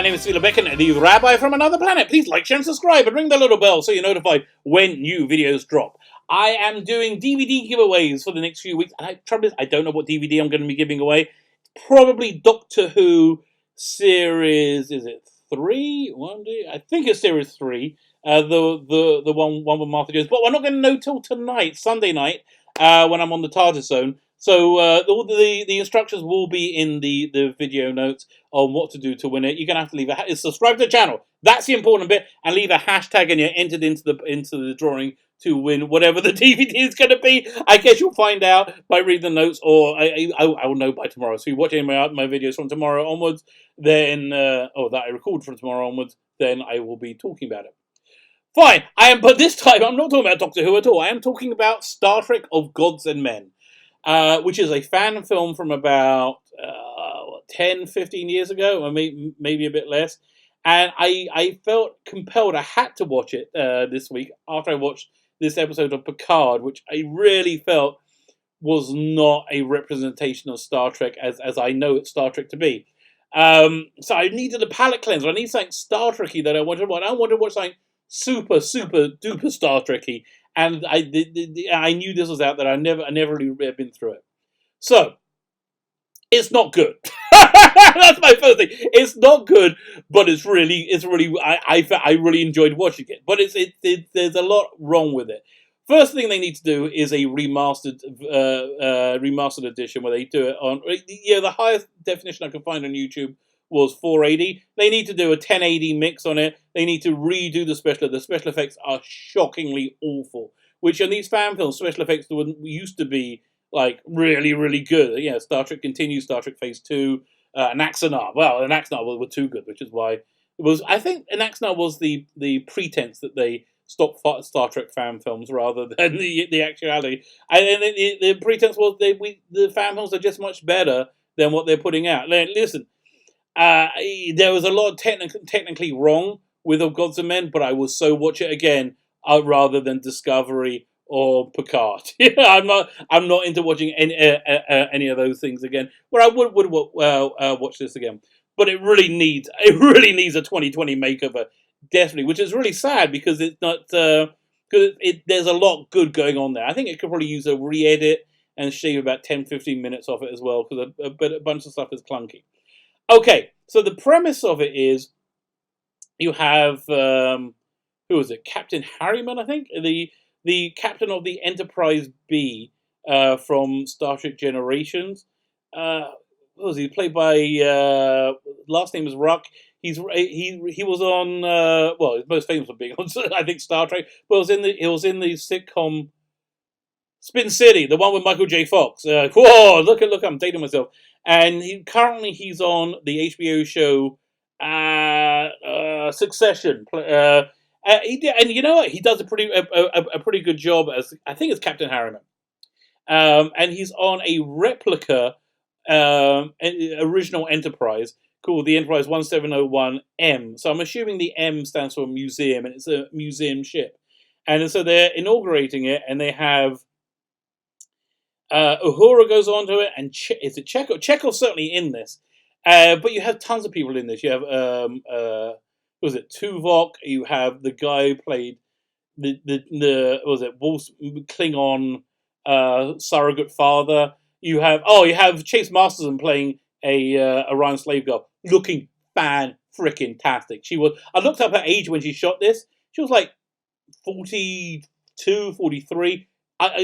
name is Phillip Martin, the Rabbi from another planet. Please like, share, and subscribe, and ring the little bell so you're notified when new videos drop. I am doing DVD giveaways for the next few weeks. And trouble is, I don't know what DVD I'm going to be giving away. Probably Doctor Who series, is it 3? I think it's series 3. The one with Martha Jones. But we're not going to know till tonight, Sunday night, when I'm on the TardisZone. So all the instructions will be in the video notes on what to do to win it. You're going to have to leave subscribe to the channel. That's the important bit, and leave a hashtag, and you're entered into the drawing to win whatever the DVD is going to be. I guess you'll find out by reading the notes, or I will know by tomorrow. So you watch any of my videos from tomorrow onwards, then or that I record from tomorrow onwards, then I will be talking about it. Fine, but this time I'm not talking about Doctor Who at all. I am talking about Star Trek of Gods and Men, which is a fan film from about 10, 15 years ago, or maybe a bit less. And I felt compelled, I had to watch it this week after I watched this episode of Picard, which I really felt was not a representation of Star Trek as I know it's Star Trek to be. So I needed a palate cleanser. I need something Star Trek-y that I wanted to watch. I wanted to watch something super, super duper Star Trek-y. And I knew this was out there. I never really been through it. So, it's not good. That's my first thing. It's not good, but it's really. I really enjoyed watching it. But there's a lot wrong with it. First thing they need to do is a remastered edition where they do it on. The highest definition I could find on YouTube was 480. They need to do a 1080 mix on it. They need to redo the special. The special effects are shockingly awful. Which in these fan films, special effects used to be like really, really good. Yeah, Star Trek Continues, Star Trek Phase 2, Anaxanar. Well, Anaxanar were too good, which is why it was. I think Anaxanar was the pretense that they stopped Star Trek fan films rather than the actuality. And the pretense was the fan films are just much better than what they're putting out. Listen, there was a lot technically wrong with Of Gods and Men, but I will so watch it again rather than Discovery or Picard. I'm not into watching any of those things again. Where I would watch this again, but it really needs a 2020 makeover, definitely, which is really sad because it's not there's a lot good going on there. I think it could probably use a re-edit and shave about 10-15 minutes off it as well because a bunch of stuff is clunky. Okay, so the premise of it is you have who is it? Captain Harriman, I think, the captain of the Enterprise B from Star Trek Generations. What was he? Played by last name is Ruck. He was on well, he's most famous for being on I think Star Trek, but he was in the sitcom Spin City, the one with Michael J. Fox. Whoa, look, I'm dating myself. And he's on the HBO show Succession. And you know what? He does a pretty good job as, I think it's Captain Harriman. And he's on a replica original Enterprise called the Enterprise 1701M. So I'm assuming the M stands for museum, and it's a museum ship. And so they're inaugurating it, and they have Uhura goes on to it, and is it Chekhov? Chekhov's certainly in this. But you have tons of people in this. You have was it Tuvok? You have the guy who played the was it Wolf's Klingon surrogate father. You have Chase Masterson playing a Orion slave girl, looking fan-frickin-tastic. I looked up her age when she shot this. She was like 42, 43.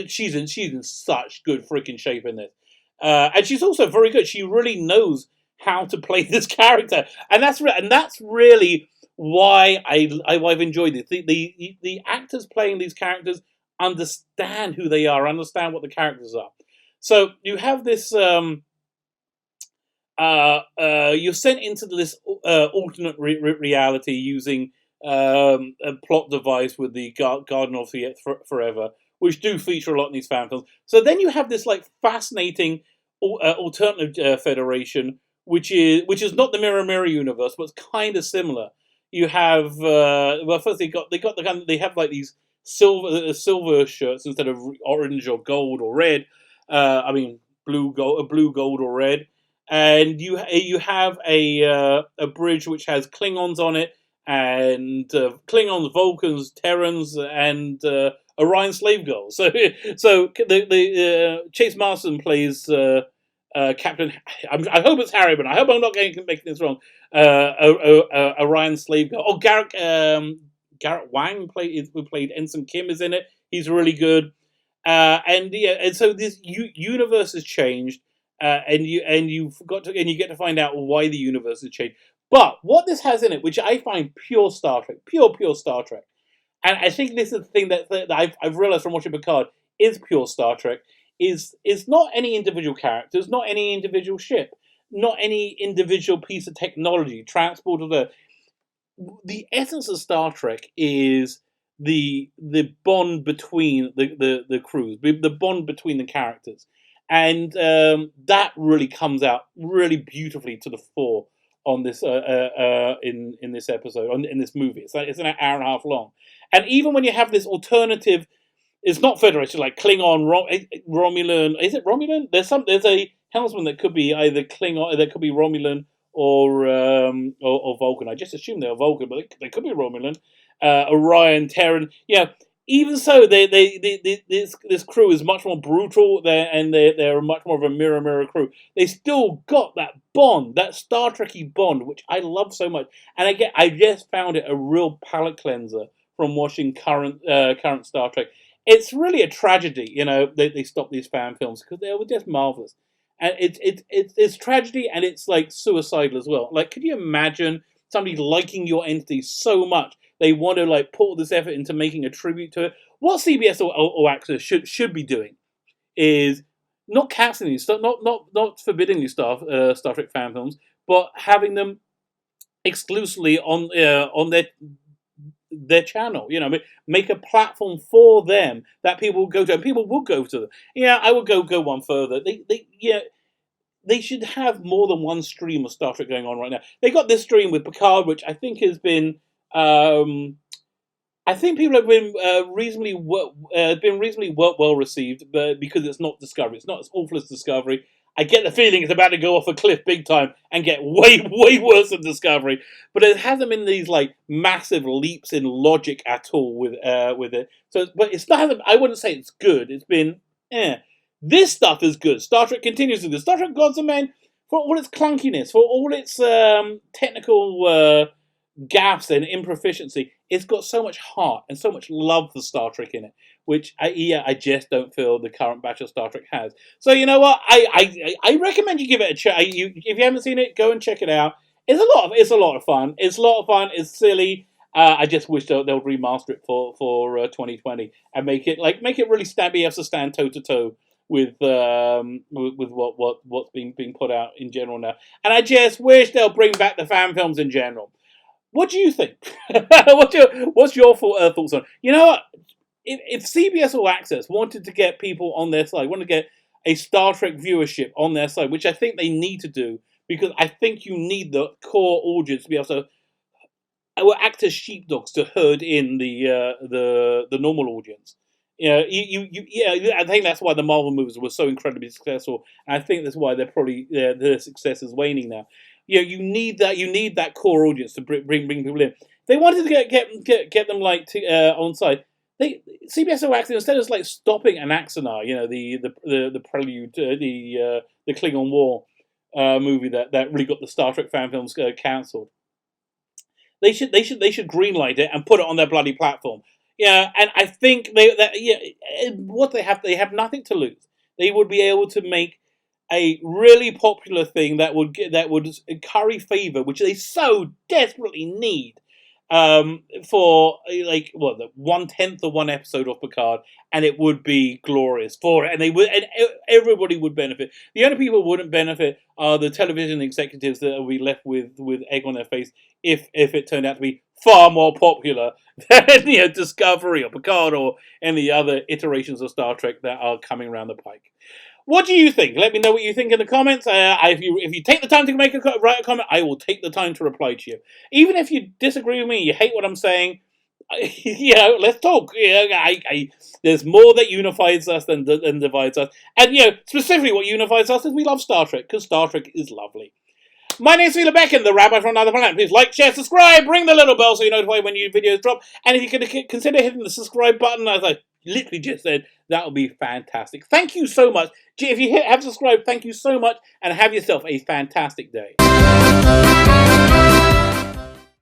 She's in such good freaking shape in this, and she's also very good. She really knows how to play this character, and that's really why I've enjoyed it. The actors playing these characters understand who they are, understand what the characters are. So you have this. You're sent into this alternate reality using a plot device with the Garden of the Forever, which do feature a lot in these fan films. So then you have this like fascinating alternative federation, which is not the Mirror universe, but it's kind of similar. You have first they have like these silver shirts instead of orange or gold or red. Blue, gold or red. and you have a bridge which has Klingons on it, and Klingons, Vulcans, Terrans, and Orion slave girls. So the Chase Marston plays Captain. I hope it's Harry, but I hope I'm not making this wrong. Orion slave girl. Oh, Garrett Wang who played Ensign Kim is in it. He's really good. And so this universe has changed, and you get to find out why the universe has changed. But what this has in it, which I find pure Star Trek, pure Star Trek, and I think this is the thing that I've realized from watching Picard is pure Star Trek, is not any individual characters, not any individual ship, not any individual piece of technology transported. The essence of Star Trek is the bond between the crews, the bond between the characters, and that really comes out really beautifully to the fore on this in this episode, in this movie. It's an hour and a half long, and even when you have this alternative. It's not Federation, like Klingon, Romulan. Is it Romulan? There's a helmsman that could be either Klingon, that could be Romulan or Vulcan. I just assume they're Vulcan, but they could be Romulan. Orion, Terran. Yeah. Even so, this crew is much more brutal, and they're much more of a mirror crew. They still got that bond, that Star Trek-y bond, which I love so much. And I just found it a real palate cleanser from watching current Star Trek. It's really a tragedy, they stopped these fan films because they were just marvelous, and it's tragedy, and it's like suicidal as well. Like, could you imagine somebody liking your entity so much they want to like put all this effort into making a tribute to it? What CBS or Access should be doing is not canceling these stuff, not forbidding these Star Trek fan films, but having them exclusively on their channel, make a platform for them that people will go to, and people will go to them. I will go one further. They should have more than one stream of Star Trek going on right now. They got this stream with Picard, which I think has been, I think people have been reasonably well received, but because it's not Discovery, it's not as awful as Discovery. I get the feeling it's about to go off a cliff big time and get way worse than Discovery. But it hasn't been these like massive leaps in logic at all with it. So, but it's not. I wouldn't say it's good. It's been This stuff is good. Star Trek continues to be good. Star Trek Gods and Men, for all its clunkiness, for all its technical gaffes and improficiency, it's got so much heart and so much love for Star Trek in it, which I just don't feel the current batch of Star Trek has. So you know what? I recommend you give it a try. If you haven't seen it, go and check it out. It's a lot of fun. It's silly. I just wish they'll remaster it for 2020 and make it really be able to stand toe to toe with what's being put out in general now. And I just wish they'll bring back the fan films in general. What do you think? What's your thoughts on? You know what? If CBS All Access wanted to get people on their side, wanted to get a Star Trek viewership on their side, which I think they need to do, because I think you need the core audience to be able to act as sheepdogs to herd in the normal audience. I think that's why the Marvel movies were so incredibly successful, and I think that's why their success is waning now. You need that core audience to bring people in. If they wanted to get them on side, CBS All Access, instead of like stopping Anaxanar, the prelude, the Klingon War movie that really got the Star Trek fan films cancelled. They should greenlight it and put it on their bloody platform. And I think what they have nothing to lose. They would be able to make a really popular thing that would curry favor, which they so desperately need, for the 1/10 of one episode of Picard, and it would be glorious for it, and everybody would benefit. The only people who wouldn't benefit are the television executives that will be left with egg on their face if it turned out to be far more popular than Discovery or Picard or any other iterations of Star Trek that are coming around the pike. What do you think? Let me know what you think in the comments. If you take the time to write a comment, I will take the time to reply to you. Even if you disagree with me, you hate what I'm saying, Let's talk. There's more that unifies us than divides us. And, specifically what unifies us is we love Star Trek, because Star Trek is lovely. My name's Phillip Martin, the Rabbi from Another Planet. Please like, share, subscribe, ring the little bell so you're notified when new videos drop. And if you could consider hitting the subscribe button, as I literally just said, that would be fantastic. Thank you so much. If you have subscribed, thank you so much, and have yourself a fantastic day.